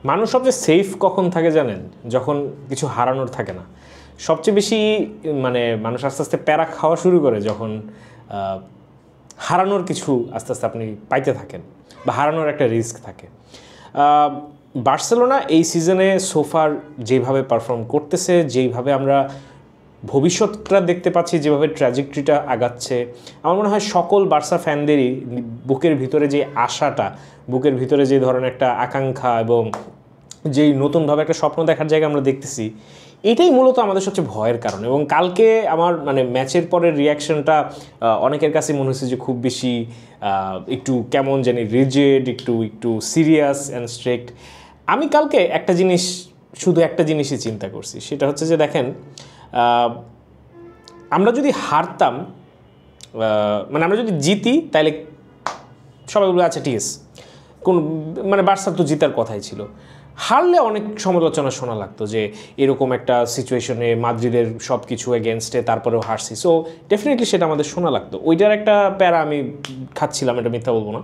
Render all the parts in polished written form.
মানুষ সবচেয়ে সেফ কখন থাকে জানেন? যখন কিছু হারানোর থাকে না। সবচেয়ে বেশি মানে মানুষ আস্তে আস্তে প্যারা খাওয়া শুরু করে যখন হারানোর কিছু আস্তে আস্তে আপনি পাইতে থাকেন বা হারানোর একটা রিস্ক থাকে। বার্সেলোনা এই সিজনে সোফার যেভাবে পারফর্ম করতেছে, যেইভাবে আমরা ভবিষ্যৎটা দেখতে পাচ্ছি, যেভাবে ট্র্যাজেক্টরিটা আগাচ্ছে, আমার মনে হয় সকল বার্সা ফ্যানদেরই বুকের ভিতরে যে আশাটা, বুকের ভিতরে যে ধরনের একটা আকাঙ্ক্ষা এবং যেই নতুনভাবে একটা স্বপ্ন দেখার জায়গা আমরা দেখতেছি, এটাই মূলত আমাদের সবচেয়ে ভয়ের কারণ। এবং কালকে আমার মানে ম্যাচের পরের রিয়াকশনটা অনেকের কাছে মনে হয়েছে যে খুব বেশি একটু কেমন জানি রিজিড, একটু সিরিয়াস অ্যান্ড স্ট্রিক্ট। আমি কালকে শুধু একটা জিনিসই চিন্তা করছি, সেটা হচ্ছে যে দেখেন, আমরা যদি হারতাম, মানে আমরা যদি জিতি, তাহলে সবাই বলবে আচ্ছা ঠিক আছে, মানে বার্সার তো জিতার কথাই ছিল। হারলে অনেক সমালোচনা শোনা লাগতো যে এরকম একটা সিচুয়েশনে মাদ্রিদের সব কিছু এগেনস্টে তারপরেও হারছি, সো ডেফিনেটলি সেটা আমাদের শোনা লাগতো। ওইটার একটা প্যারা আমি খাচ্ছিলাম, এটা মিথ্যা বলবো না।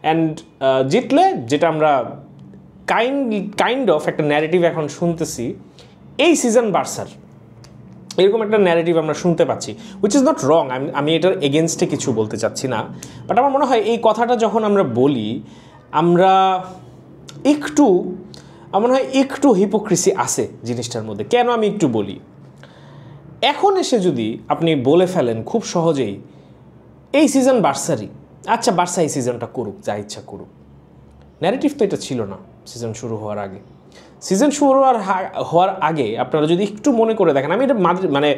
অ্যান্ড জিতলে যেটা আমরা কাইন্ড অফ একটা ন্যারেটিভ এখন শুনতেছি এই সিজন বার্সার, এরকম একটা ন্যারেটিভ আমরা শুনতে পাচ্ছি, উইচ ইজ নট রং। আমি এটার এগেনস্টে কিছু বলতে চাচ্ছি না, বাট আমার মনে হয় এই কথাটা যখন আমরা বলি, আমরা আমার মনে হয় একটু হিপোক্রিসি আছে জিনিসটার মধ্যে। কেন আমি একটু বলি, এখন এসে যদি আপনি বলে ফেলেন খুব সহজেই এই সিজন বার্সারই, আচ্ছা বার্সা এই সিজনটা করুক, যা ইচ্ছা করুক, ন্যারেটিভ তো এটা ছিল না সিজন শুরু হওয়ার আগে। সিজন শুরু হওয়ার আগে আপনারা যদি একটু মনে করে দেখেন, আমি এটা মানে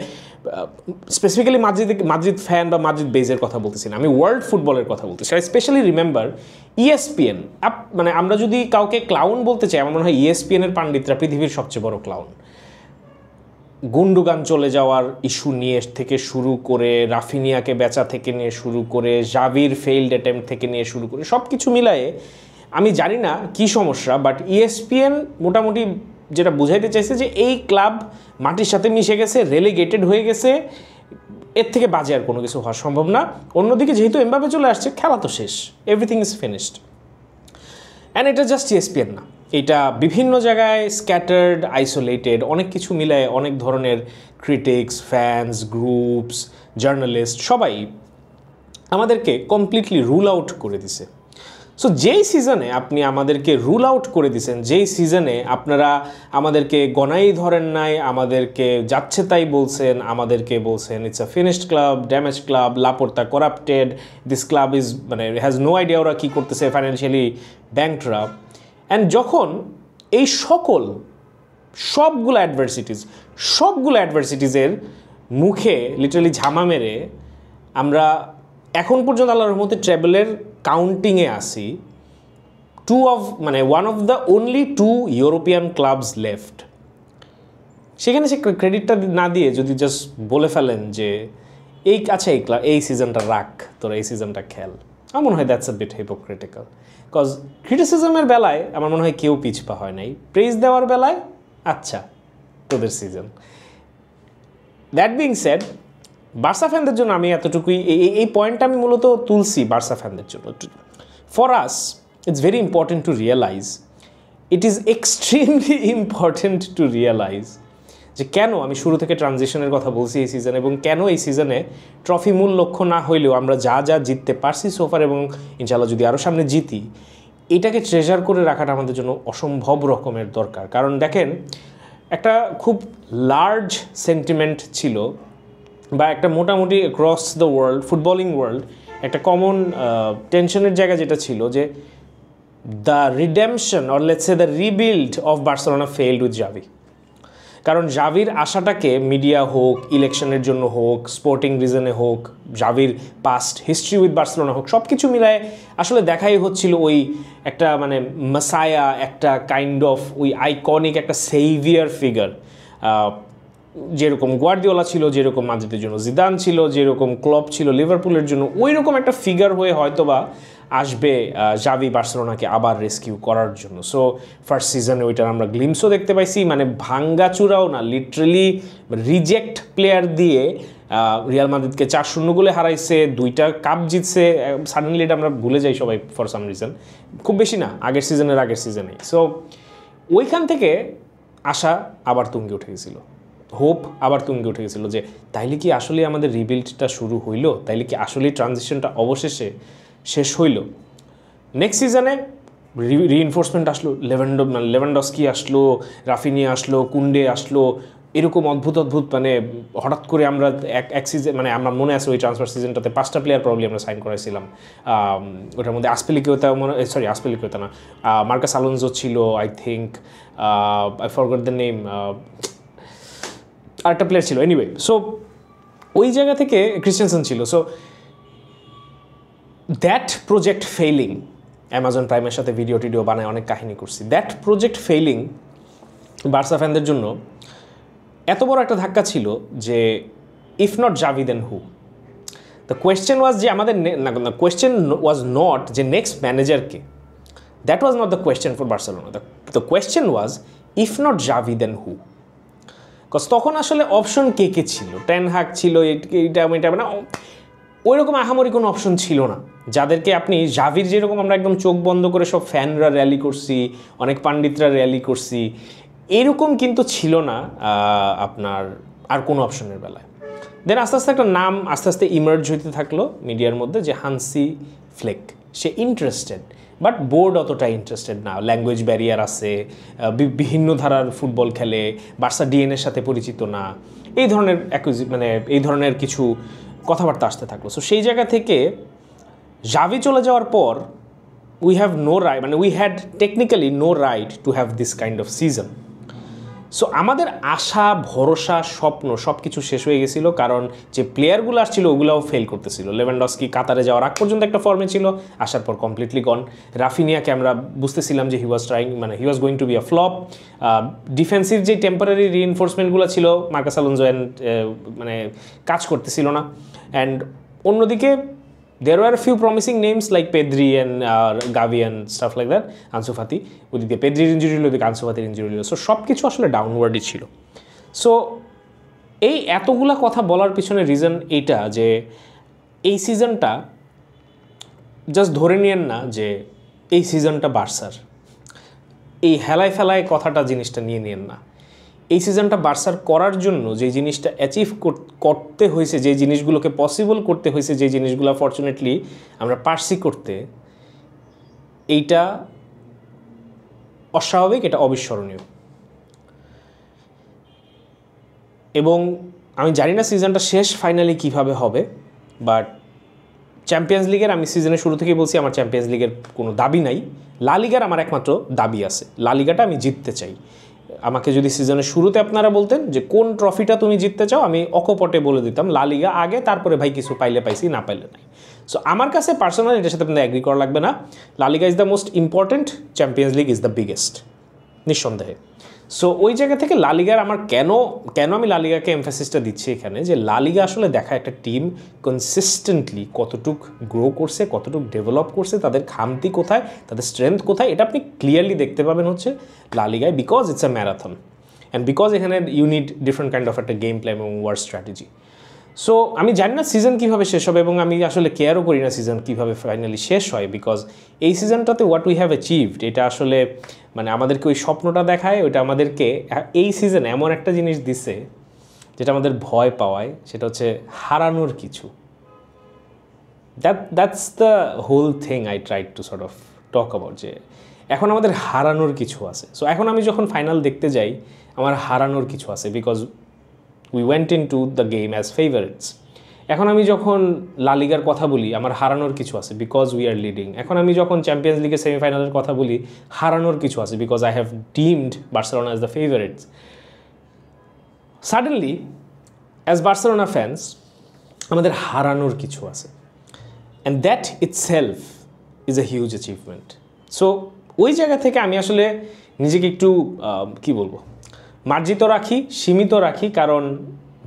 স্পেসিফিক্যালি মাদ্রিদ ফ্যান বা মাদ্রিদ বেজের কথা বলতেছি না, আমি ওয়ার্ল্ড ফুটবলের কথা বলতেছি। আই স্পেশালি রিমেম্বার ESPN, মানে আমরা যদি কাউকে ক্লাউন বলতে চাই, আমার মনে হয় ESPN-এর পাণ্ডিতরা পৃথিবীর সবচেয়ে বড় ক্লাউন। গুন্ডোগান চলে যাওয়ার ইস্যু নিয়ে থেকে শুরু করে, রাফিনিয়াকে বেচা থেকে নিয়ে শুরু করে, জাভির ফেইল্ড অ্যাটেম্প্ট থেকে নিয়ে শুরু করে, সব কিছু মিলায়ে আমি জানি না কী সমস্যা, বাট ESPN মোটামুটি যেটা বুঝাইতে চাইছে যে এই ক্লাব মাটির সাথে মিশে গেছে, রেলিগেটেড হয়ে গেছে, এর থেকে বাজে আর কোনো কিছু হওয়া সম্ভব না। অন্যদিকে যেহেতু এমবাপে চলে আসছে, খেলা তো শেষ, এভরিথিং ইজ ফিনিশড। অ্যান্ড এটা জাস্ট ESPN না, এটা বিভিন্ন জায়গায় স্ক্যাটার্ড, আইসোলেটেড, অনেক কিছু মিলায় অনেক ধরনের ক্রিটিক্স, ফ্যান্স, গ্রুপস, জার্নালিস্ট সবাই আমাদেরকে কমপ্লিটলি রুল আউট করে দিছে। সো যেই সিজনে আপনি আমাদেরকে রুল আউট করে দিয়েছেন, যেই সিজনে আপনারা আমাদেরকে গণাই ধরেন নাই, আমাদেরকে যাচ্ছে তাই বলছেন, আমাদেরকে বলছেন it's a finished club, damage club, Laporta corrupted, this club is মানে হ্যাজ নো আইডিয়া ওরা কী করতেছে, ফাইন্যান্সিয়ালি ব্যাংকরাপ্ট। অ্যান্ড যখন এই সবগুলো অ্যাডভার্সিটিজের মুখে লিটারালি ঝামা মেরে আমরা এখন পর্যন্ত আল্লাহর রহমতে ট্রেবলের কাউন্টিংয়ে আসি, one of the only 2 European clubs left, সেখানে সে ক্রেডিটটা না দিয়ে যদি জাস্ট বলে ফেলেন যে এই সিজনটা রাখ, তোরা এই সিজনটা খেল, আমার মনে হয় that's a bit hypocritical. Because ক্রিটিসিজমের বেলায় আমার মনে হয় কেউ পিছপা হয় নাই, প্রেজ দেওয়ার বেলায় আচ্ছা তোদের season. That being said, Barca ফ্যানদের জন্য আমি এতটুকুই, এই পয়েন্টটা আমি মূলত তুলছি বার্সা ফ্যানদের জন্য। For us it's very important to realize, it is extremely important to realize যে কেন আমি শুরু থেকে ট্রানজিশনের কথা বলছি এই সিজনে, এবং কেন এই সিজনে ট্রফি মূল লক্ষ্য না হইলেও আমরা যা জিততে পারছি সোফার, এবং ইনশাআল্লাহ যদি আরও সামনে জিতি, এটাকে ট্রেজার করে রাখাটা আমাদের জন্য অসম্ভব রকমের দরকার। কারণ দেখেন, একটা খুব লার্জ সেন্টিমেন্ট ছিল, বা একটা মোটামুটি across the world, footballing world, একটা কমন টেনশনের জায়গা যেটা ছিল যে the redemption or let's say the rebuild of Barcelona failed with Xavi. কারণ জাভির আশাটাকে মিডিয়া হোক, ইলেকশনের জন্য হোক, স্পোর্টিং রিজনে হোক, জাভির পাস্ট হিস্ট্রি উইথ বার্সেলোনা হোক, সব কিছু মিলায় আসলে দেখাই হচ্ছিল ওই একটা মানে মাসায়া, একটা কাইন্ড অফ ওই আইকনিক একটা সেভিয়ার ফিগার, যেরকম গুয়ার্দিওলা ছিল, যেরকম মাদ্রিদের জন্য জিদান ছিল, যেরকম ক্লপ ছিল লিভারপুলের জন্য, ওই রকম একটা ফিগার হয়ে হয়তোবা আসবে জাভি বার্সেলোনাকে আবার রেস্কিউ করার জন্য। সো ফার্স্ট সিজনে ওইটার আমরা গ্লিমসও দেখতে পাইছি, মানে ভাঙ্গাচুরাও না, লিটারেলি রিজেক্ট প্লেয়ার দিয়ে রিয়াল মাদ্রিদকে 4-0 গোলে হারাইছে, 2টা কাপ জিতছে। সাডেনলি এটা আমরা ভুলে যাই সবাই ফর সাম রিজন, খুব বেশি না আগের সিজনেই। সো ওইখান থেকে আশা আবার তুঙ্গে উঠে গেছিলো, হোপ আবার তুঙ্গে উঠে গেছিলো যে তাইলে কি আসলে আমাদের রিবিল্ডটা শুরু হইলো, তাইলে কি আসলে ট্রানজিশনটা অবশেষে শেষ হইল। নেক্সট সিজনে রিইনফোর্সমেন্ট আসলো, লেভানডস্কি আসলো, রাফিনিয়া আসলো, কুন্ডে আসলো, এরকম অদ্ভুত অদ্ভুত মানে হঠাৎ করে আমরা এক সিজন মানে আমার মনে আছে ওই ট্রান্সফার সিজনটাতে 5টা প্লেয়ার প্রবলি আমরা সাইন করাইছিলাম। ওটার মধ্যে আসপেলিকুয়েতা আসপেলিকুয়েতা না, মার্কাস আলোনজো ছিল I think, I forgot the name, আরেকটা প্লেয়ার ছিল। এনিওয়ে, সো ওই জায়গা থেকে ক্রিস্টেনসেন ছিল। So that project failing, Amazon প্রাইমের সাথে ভিডিও টিডিও বানায় অনেক কাহিনী করছি, দ্যাট প্রজেক্ট ফেইলিং বার্সা ফ্যানদের জন্য এত বড় একটা ধাক্কা ছিল যে if not Xavi then who. The question was যে আমাদের কোয়েশ্চেন ওয়াজ নট যে নেক্সট ম্যানেজারকে, that was not the question for Barcelona. The question was if not Xavi then who. Because তখন আসলে অপশন কে কে ছিল, টেন হাগ ছিল, এটা মানে ওই রকম আহামরি কোনো অপশন ছিল না যাদেরকে আপনি জাভির যেরকম আমরা একদম চোখ বন্ধ করে সব ফ্যানরা র্যালি করছি, অনেক পাণ্ডিতরা র্যালি করছি, এরকম কিন্তু ছিল না আপনার আর কোনো অপশনের বেলায়। দেন আস্তে আস্তে একটা নাম আস্তে আস্তে ইমার্জ হইতে থাকলো মিডিয়ার মধ্যে যে হান্সি ফ্লেক। সে ইন্টারেস্টেড বাট বোর্ড অতটা ইন্টারেস্টেড না, ল্যাঙ্গুয়েজ ব্যারিয়ার আছে, বিভিন্ন ধারার ফুটবল খেলে, বার্সা ডিএনএর সাথে পরিচিত না, এই ধরনের মানে এই ধরনের কিছু কথাবার্তা আসতে থাকলো। সো সেই জায়গা থেকে জাভি চলে যাওয়ার পর উই হ্যাভ নো রাইট, মানে we had technically no right to have this kind of season. So আমাদের আশা ভরসা স্বপ্ন সব কিছু শেষ হয়ে গেছিলো, কারণ যে প্লেয়ারগুলো আসছিল ওগুলোও ফেল করতেছিল। লেভানডস্কি কাতারে যাওয়ার আগ পর্যন্ত একটা ফর্মে ছিল, আসার পর কমপ্লিটলি গন। রাফিনিয়াকে আমরা বুঝতেছিলাম যে he was going to be a flop. Defensive যে টেম্পোরারি রিইনফোর্সমেন্টগুলো ছিল মার্কাস আলোনজো মানে কাজ করতেছিল না। অ্যান্ড অন্যদিকে there were a few promising names like Pedri and Gavi and stuff like that, Ansu Fati, ওদিকে পেদ্রির ইঞ্জুরি হলো, ওদিকে আনসু ফাতির ইঞ্জুরি হলো। সো সব কিছু আসলে ডাউনওয়ার্ডই ছিল। সো এই এতগুলা কথা বলার পিছনে রিজন এইটা যে এই সিজনটা জাস্ট ধরে নিয়েন না যে এই সিজনটা বার্সার, এই হেলায় ফেলায় কথাটা জিনিসটা নিয়ে নিয়েন না। এই সিজনটা বার্সার করার জন্য যে জিনিসটা অ্যাচিভ করতে হয়েছে, যে জিনিসগুলোকে পসিবল করতে হয়েছে, যে জিনিসগুলো ফর্চুনেটলি আমরা পারছি করতে, এইটা অস্বাভাবিক, এটা অবিস্মরণীয়। এবং আমি জানি না সিজনটা শেষ ফাইনালি কিভাবে হবে, বাট চ্যাম্পিয়ন্স লিগের আমি সিজনের শুরু থেকেই বলছি আমার চ্যাম্পিয়ন্স লিগের কোনো দাবি নাই। লা লিগার আমার একমাত্র দাবি আছে, লা লিগাটা আমি জিততে চাই। আমাকে যদি সিজনের শুরুতে আপনারা বলতেন যে কোন ট্রফিটা তুমি জিততে চাও, আমি অকপটে বলে দিতাম লা লিগা আগে, তারপরে ভাই কিছু পাইলে পাইছি, না পাইলে নাই। সো আমার কাছে পার্সোনালি এটার সাথে আপনাদের অ্যাগ্রি করা লাগবে না। La Liga is the most important, Champions League is the biggest, নিঃসন্দেহে। সো ওই জায়গা থেকে লা লিগার আমার কেন আমি লা লিগাকে এমফাসিসটা দিচ্ছি এখানে, যে লা লিগা আসলে দেখা একটা টিম কনসিস্টেন্টলি কতটুক গ্রো করছে, কতটুক ডেভেলপ করছে, তাদের খামতি কোথায়, তাদের স্ট্রেংথ কোথায়, এটা আপনি ক্লিয়ারলি দেখতে পাবেন হচ্ছে লা লিগায়, because it's a marathon and because এখানে you need different kind of একটা গেম প্ল্যান এবং ওয়ার স্ট্র্যাটেজি। সো আমি জানি না সিজন কীভাবে শেষ হবে, এবং আমি আসলে কেয়ারও করি না সিজন কীভাবে ফাইনালি শেষ হয়, বিকজ এই সিজনটাতে হোয়াট উই হ্যাভ অ্যাচিভড, এটা আসলে মানে আমাদেরকে ওই স্বপ্নটা দেখায়, ওইটা আমাদেরকে এই সিজনে এমন একটা জিনিস দিছে যেটা আমাদের ভয় পাওয়ায়, সেটা হচ্ছে হারানোর কিছু। That's the whole thing I try to sort of talk about, যে এখন আমাদের হারানোর কিছু আছে। সো এখন আমি যখন ফাইনাল দেখতে যাই আমার হারানোর কিছু আছে, because we went in to the game as favourites. এখন আমি যখন লা লিগার কথা বলি আমার হারানোর কিছু আছে, বিকজ উই আর লিডিং। এখন আমি যখন চ্যাম্পিয়ন্স লিগের সেমিফাইনালের কথা বলি হারানোর কিছু আছে, because I have deemed Barcelona as the favourites. Suddenly as Barcelona fans আমাদের হারানোর কিছু আছে, and that itself is a huge achievement. So ওই জায়গা থেকে আমি আসলে নিজেকে একটু কি বলবো, মার্জিত রাখি, সীমিত রাখি, কারণ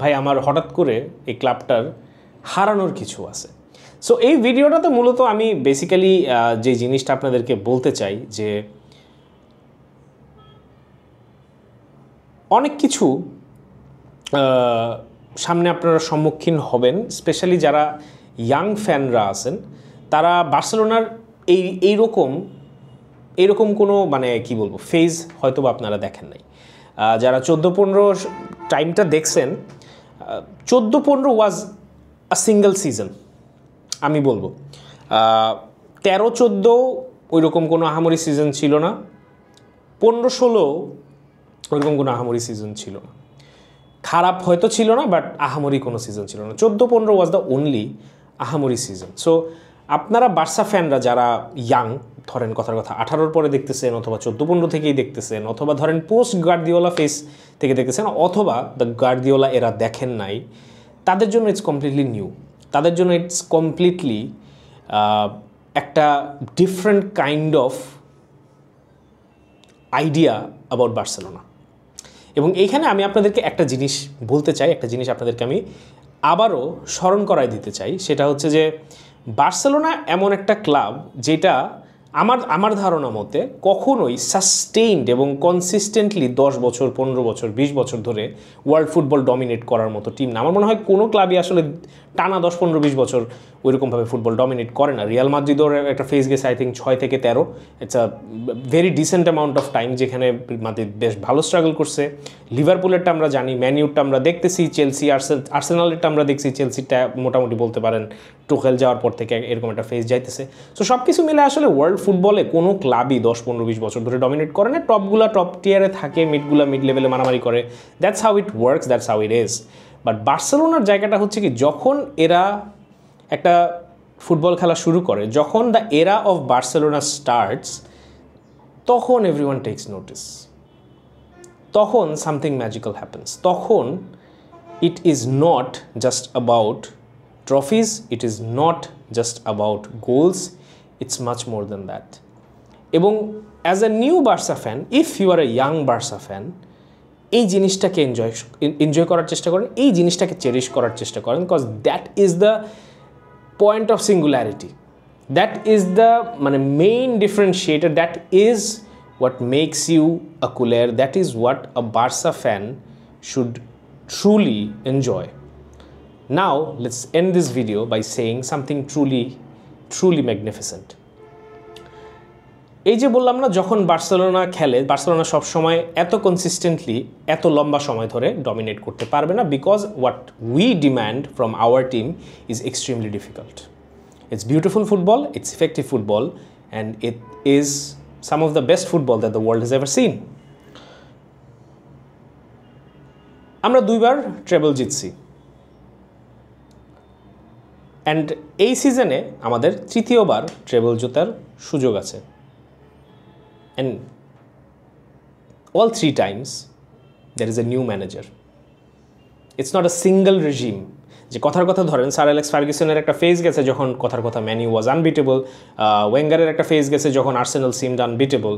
ভাই আমার হঠাৎ করে এই ক্লাবটার হারানোর কিছু আছে। সো এই ভিডিওটাতে মূলত আমি বেসিক্যালি যে জিনিসটা আপনাদেরকে বলতে চাই, যে অনেক কিছু সামনে আপনারা সম্মুখীন হবেন, স্পেশালি যারা ইয়াং ফ্যানরা আছেন, তারা বার্সেলোনার এইরকম এরকম কোনো মানে কি বলবো ফেজ হয়তো বা আপনারা দেখেন নাই। যারা 14-15 টাইমটা দেখছেন, 14-15 ওয়াজ আ সিঙ্গেল সিজন আমি বলবো। 13-14 ওইরকম কোনো আহামরি সিজন ছিল না, 15-16 ওইরকম কোনো আহামরি সিজন ছিল না। খারাপ হয়তো ছিল না, বাট আহামরি কোনো সিজন ছিল না। 14-15 ওয়াজ দ্য অনলি আহামরি সিজন। সো আপনারা বার্সা ফ্যানরা যারা ইয়াং, ধরেন কথার কথা 18-র পরে দেখতেছেন, অথবা 14-15 থেকেই দেখতেছেন, অথবা ধরেন পোস্ট গার্দিওলা ফেস থেকে দেখতেছেন, অথবা দ্য গার্দিওলা এরা দেখেন নাই, তাদের জন্য ইটস কমপ্লিটলি নিউ। তাদের জন্য ইটস কমপ্লিটলি একটা different kind of idea about Barcelona. এবং এইখানে আমি আপনাদেরকে একটা জিনিস বলতে চাই, একটা জিনিস আপনাদেরকে আমি আবারও স্মরণ করায় দিতে চাই। সেটা হচ্ছে যে বার্সেলোনা এমন একটা ক্লাব যেটা আমার ধারণা মতে কখনোই সাস্টেইনড এবং কনসিস্টেন্টলি 10 বছর, 15 বছর, 20 বছর ধরে ওয়ার্ল্ড ফুটবল ডমিনেট করার মতো টিম না। আমার মনে হয় কোনো ক্লাবই আসলে টানা 10, 15, 20 বছর ওইরকমভাবে ফুটবল ডমিনেট করে না। রিয়াল মাদ্রিদের একটা ফেজ গেছে আই থিঙ্ক 6 থেকে 13, it's a very dissent amount of time, যেখানে মাদ্রিদ বেশ ভালো স্ট্রাগল করছে। লিভারপুলেরটা আমরা জানি, ম্যানইউরটা আমরা দেখতেছি, চেলসি, আর্সেনালেরটা আমরা দেখছি, চেলসিটা মোটামুটি বলতে পারেন টুখেল যাওয়ার পর থেকে এরকম একটা ফেজ যাইতেছে। সো সব কিছু মিলে আসলে ওয়ার্ল্ড ফুটবলে কোনো ক্লাবই 10, 15, 20 বছর ধরে ডমিনেট করে না। টপগুলা টপ টিয়ারে থাকে, মিডগুলা মিড লেভেলে মারামারি করে। That's how it works, that's how it is. But বার্সেলোনার জায়গাটা হচ্ছে কি, যখন এরা একটা ফুটবল খেলা শুরু করে, যখন the era of Barcelona starts, তখন এভরিওয়ান টেক্স নোটিস, তখন সামথিং ম্যাজিক্যাল হ্যাপেন্স। তখন it is not just about trophies, it is not just about goals, it's much more than that. এবং as a new Barca fan, if you are a young Barca fan, এই জিনিসটাকে enjoy করার চেষ্টা করেন, এই জিনিসটাকে cherish করার চেষ্টা করেন, because that is the point of singularity, that is the মানে main differentiator, that is what makes you a culé, that is what a Barca fan should truly enjoy. Now let's end this video by saying something truly magnificent. এই যে বললাম না, যখন Barcelona খেলে, Barcelona সবসময় এত consistently এত লম্বা সময় ধরে ডমিনেট করতে পারবে না, because what we demand from our team is extremely difficult. It's beautiful football, it's effective football, and it is some of the best football that the world has ever seen. আমরা 2বার treble জিতছি, and এই সিজনে আমাদের 3য়বার treble জেতার সুযোগ আছে। And all 3 times there is a new manager. It's not a single regime. যে কথার কথা ধরেন স্যার অ্যালেক্স ফার্গুসনের একটা ফেজ গেছে যখন কথার কথা ম্যান ইউ ওয়াজ আনবিটেবল, ওয়েঙ্গারের একটা ফেজ গেছে যখন আর্সেনাল সিমড আনবিটেবল।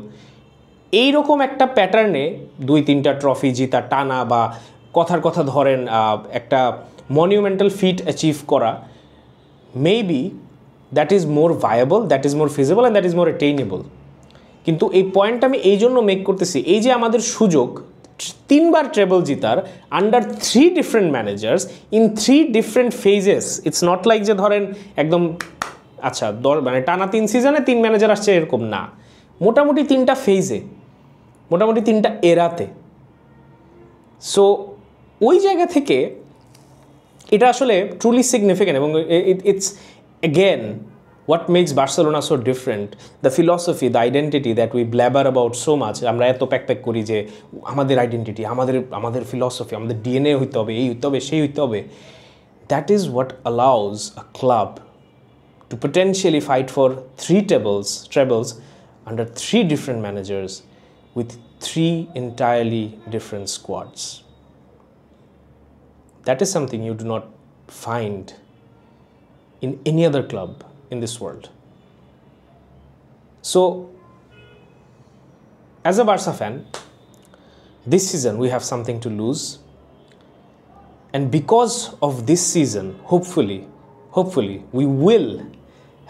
এইরকম একটা প্যাটার্নে 2-3টা ট্রফি জিতা টানা, বা কথার কথা ধরেন একটা মনিউমেন্টাল ফিট অ্যাচিভ করা, maybe that is more viable, that is more feasible, and that is more attainable. কিন্তু এই পয়েন্টটা আমি এই জন্য মেক করতেছি, এই যে আমাদের সুযোগ 3বার ট্রেবল জিতার under 3 different managers in 3 different phases. It's not like যে ধরেন একদম আচ্ছা মানে টানা 3 সিজনে 3 ম্যানেজার আসছে, এরকম না। মোটামুটি 3টা ফেজে, মোটামুটি 3টা এরাতে। সো ওই জায়গা থেকে এটা আসলে ট্রুলি সিগনিফিক্যান্ট। এবং it's again what makes Barcelona so different, the philosophy, the identity that we blabber about so much. আমরা এত প্যাক করি যে আমাদের আইডেন্টিটি, আমাদের ফিলসফি, আমাদের ডিএনএ হইতে হবে, এই হইতে হবে, সেই হইতে হবে। That is what allows a club to potentially fight for 3 trebles under 3 different managers with 3 entirely different squads. That is something you do not find in any other club in this world. So as a Barca fan, this season we have something to lose, and because of this season, hopefully we will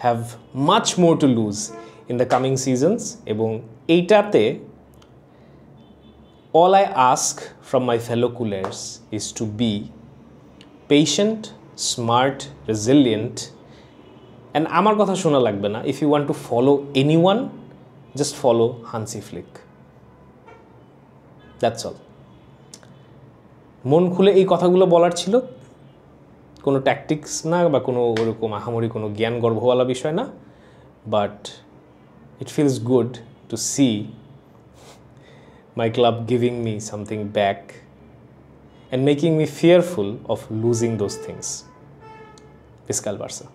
have much more to lose in the coming seasons. এবং এইটাতে all I ask from my fellow coolers is to be patient, smart, resilient, and আমার কথা শোনা লাগবে না। If you want to follow anyone, just follow Hansi Flick, that's all. মন খুলে এই কথাগুলো বলার ছিল, কোনো ট্যাকটিক্স না বা কোনো ওরকম আহামরি কোনো জ্ঞান গর্ভওয়ালা বিষয় না, but it feels good to see my club giving me something back and making me fearful of losing those things. Fiscal Barca.